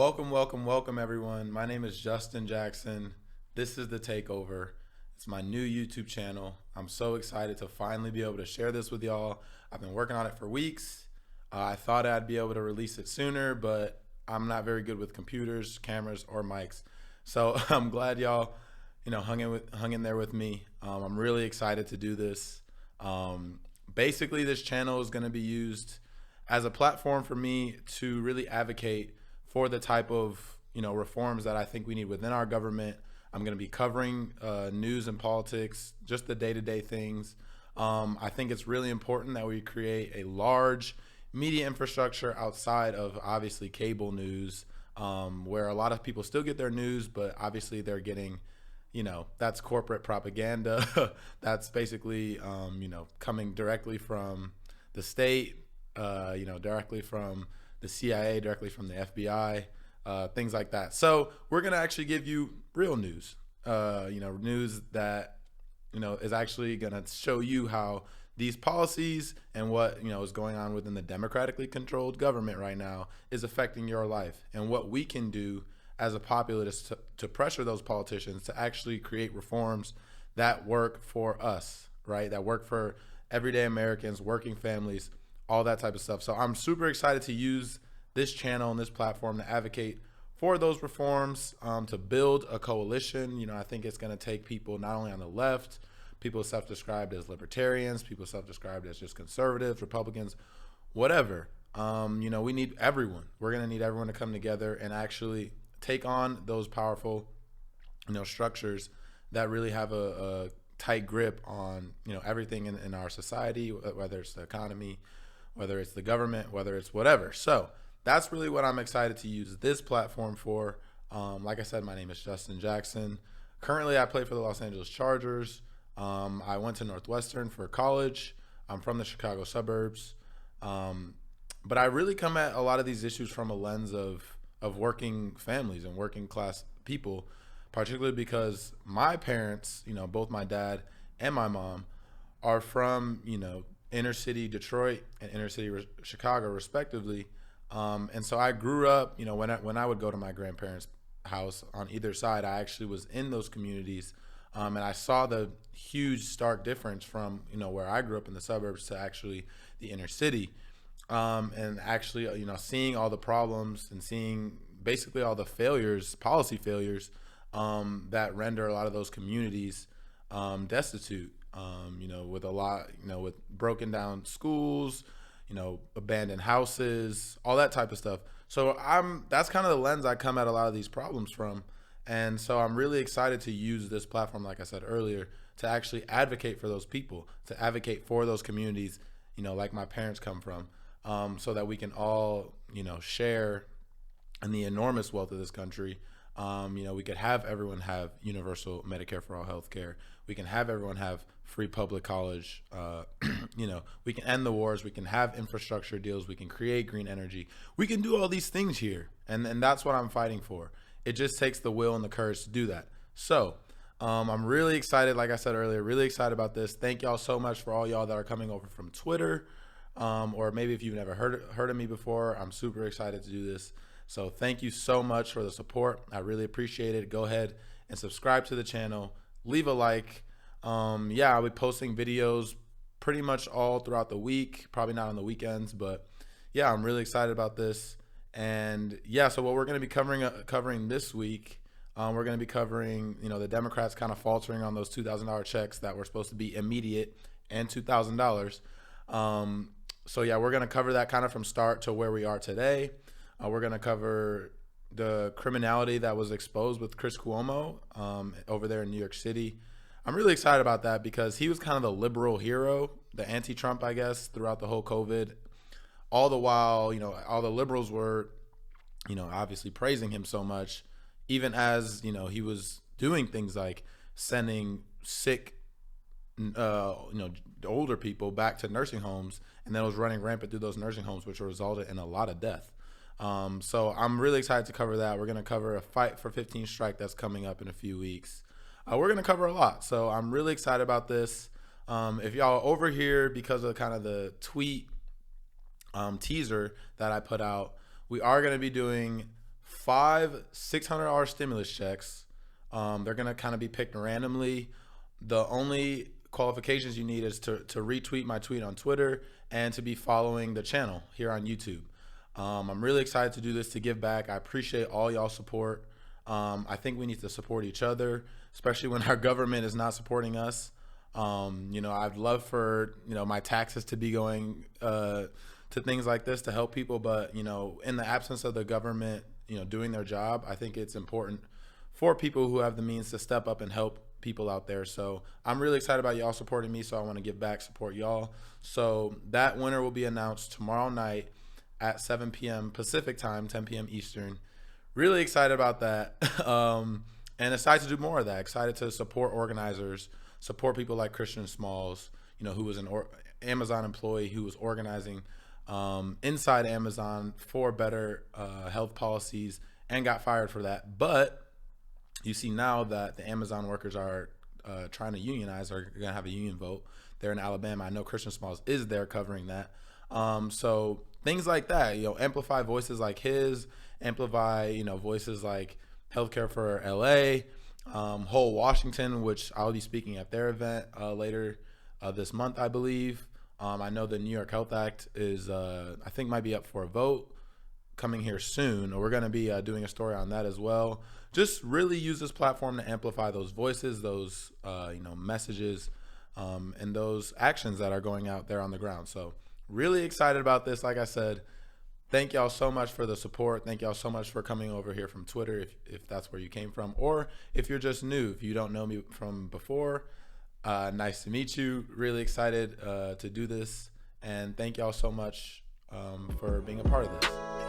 Welcome, everyone. My name is Justin Jackson. This is the Takeover. It's my new YouTube channel. I'm so excited to finally be able to share this with y'all. I've been working on it for weeks. I thought I'd be able to release it sooner, but I'm not very good with computers, cameras, or mics. So I'm glad y'all, hung in there with me. I'm really excited to do this. Basically, this channel is going to be used as a platform for me to really advocate for the type of reforms that I think we need within our government. I'm going to be covering news and politics, just the day-to-day things. I think it's really important that we create a large media infrastructure outside of obviously cable news, where a lot of people still get their news, but obviously they're getting, that's corporate propaganda. That's basically, coming directly from the state, directly from the CIA, directly from the FBI, things like that. So we're gonna actually give you real news, news that is actually gonna show you how these policies and what is going on within the democratically controlled government right now is affecting your life, and what we can do as a populace to pressure those politicians to actually create reforms that work for us, right? That work for everyday Americans, working families, all that type of stuff. So I'm super excited to use this channel and this platform to advocate for those reforms, to build a coalition. I think it's going to take people not only on the left, people self-described as libertarians, people self-described as just conservatives, Republicans, whatever. We need everyone. We're going to need everyone to come together and actually take on those powerful, structures that really have a tight grip on, everything in our society, whether it's the economy, whether it's the government, whether it's whatever. So that's really what I'm excited to use this platform for. Like I said, my name is Justin Jackson. Currently, I play for the Los Angeles Chargers. I went to Northwestern for college. I'm from the Chicago suburbs. But I really come at a lot of these issues from a lens of working families and working class people, particularly because my parents, both my dad and my mom, are from, inner city Detroit and inner city Chicago, respectively. And so I grew up, when I would go to my grandparents' house on either side, I actually was in those communities. And I saw the huge stark difference from, where I grew up in the suburbs to actually the inner city. And actually, seeing all the problems and seeing basically all the failures, policy failures, that render a lot of those communities destitute. With a lot, with broken down schools, abandoned houses, all that type of stuff. So that's kind of the lens I come at a lot of these problems from. And so I'm really excited to use this platform, like I said earlier, to actually advocate for those people, to advocate for those communities, like my parents come from, so that we can all, share in the enormous wealth of this country. We could have everyone have universal Medicare for all health care. We can have everyone have free public college. We can end the wars. We can have infrastructure deals. We can create green energy. We can do all these things here. And that's what I'm fighting for. It just takes the will and the courage to do that. So I'm really excited, like I said earlier, really excited about this. Thank y'all so much for all y'all that are coming over from Twitter. Or maybe if you've never heard of me before, I'm super excited to do this. So thank you so much for the support. I really appreciate it. Go ahead and subscribe to the channel. Leave a like. I'll be posting videos pretty much all throughout the week, probably not on the weekends, but yeah, I'm really excited about this. And yeah, so what we're going to be covering this week, we're going to be covering, the Democrats kind of faltering on those $2,000 checks that were supposed to be immediate, and $2,000. So yeah, we're going to cover that kind of from start to where we are today. We're going to cover the criminality that was exposed with Chris Cuomo over there in New York City. I'm really excited about that because he was kind of the liberal hero, the anti-Trump, I guess, throughout the whole COVID. All the while, all the liberals were, obviously praising him so much, even as, he was doing things like sending sick, older people back to nursing homes, and then was running rampant through those nursing homes, which resulted in a lot of death. So I'm really excited to cover that. We're going to cover a Fight for 15 strike that's coming up in a few weeks. We're going to cover a lot. So I'm really excited about this. If y'all are over here because of kind of the tweet teaser that I put out, we are going to be doing 5 $600 stimulus checks. They're going to kind of be picked randomly. The only qualifications you need is to retweet my tweet on Twitter and to be following the channel here on YouTube. I'm really excited to do this, to give back. I appreciate all y'all support. I think we need to support each other, especially when our government is not supporting us. I'd love for, my taxes to be going to things like this to help people. But, in the absence of the government, doing their job, I think it's important for people who have the means to step up and help people out there. So I'm really excited about y'all supporting me. So I want to give back, support y'all. So that winner will be announced tomorrow night at 7 p.m. Pacific time, 10 p.m. Eastern. Really excited about that. And excited to do more of that. Excited to support organizers, support people like Christian Smalls, who was an Amazon employee who was organizing inside Amazon for better health policies and got fired for that. But you see now that the Amazon workers are trying to unionize, are going to have a union vote there in Alabama. I know Christian Smalls is there covering that. So things like that, amplify voices like his, amplify, voices like Healthcare for LA, Whole Washington, which I'll be speaking at their event later this month, I believe. I know the New York Health Act is, I think, might be up for a vote coming here soon. We're going to be doing a story on that as well. Just really use this platform to amplify those voices, those messages, and those actions that are going out there on the ground. So really excited about this. Like I said, thank y'all so much for the support. Thank y'all so much for coming over here from Twitter, if that's where you came from, or if you're just new, if you don't know me from before, nice to meet you. Really excited to do this, and thank y'all so much for being a part of this.